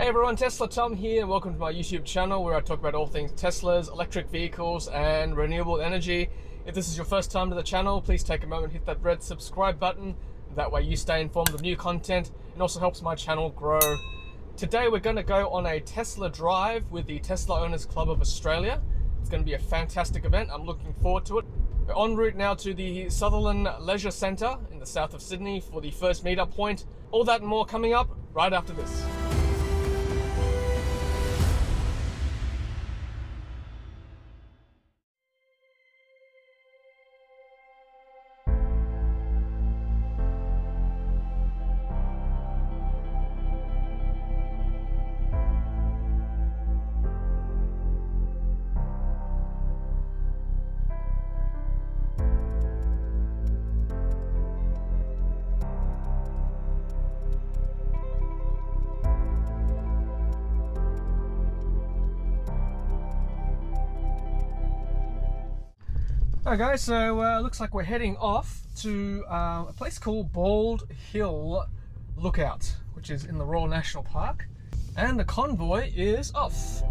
everyone, TESLATOM here, and welcome to my YouTube channel where I talk about all things Teslas, electric vehicles and renewable energy. If this is your first time to the channel, please take a moment, hit that red subscribe button. That way you stay informed of new content and also helps my channel grow. Today we're going to go on a Tesla drive with the Tesla Owners Club of Australia. It's going to be a fantastic event. I'm looking forward to it. We're en route now to the Sutherland Leisure Centre in the south of Sydney for the first meetup point. All that and more coming up right after this. Alright guys, so looks like we're heading off to a place called Bald Hill Lookout, which is in the Royal National Park, and the convoy is off.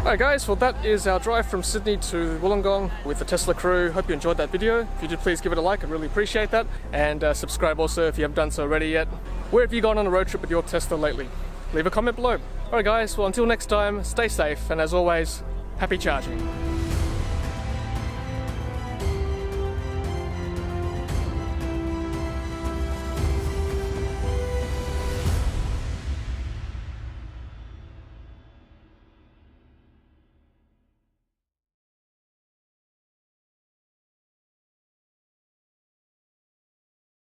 Alright guys, well that is our drive from Sydney to Wollongong with the Tesla crew. Hope you enjoyed that video. If you did, please give it a like, I'd really appreciate that. And subscribe also if you haven't done so already yet. Where have you gone on a road trip with your Tesla lately? Leave a comment below. Alright guys, well until next time, stay safe, and as always, happy charging.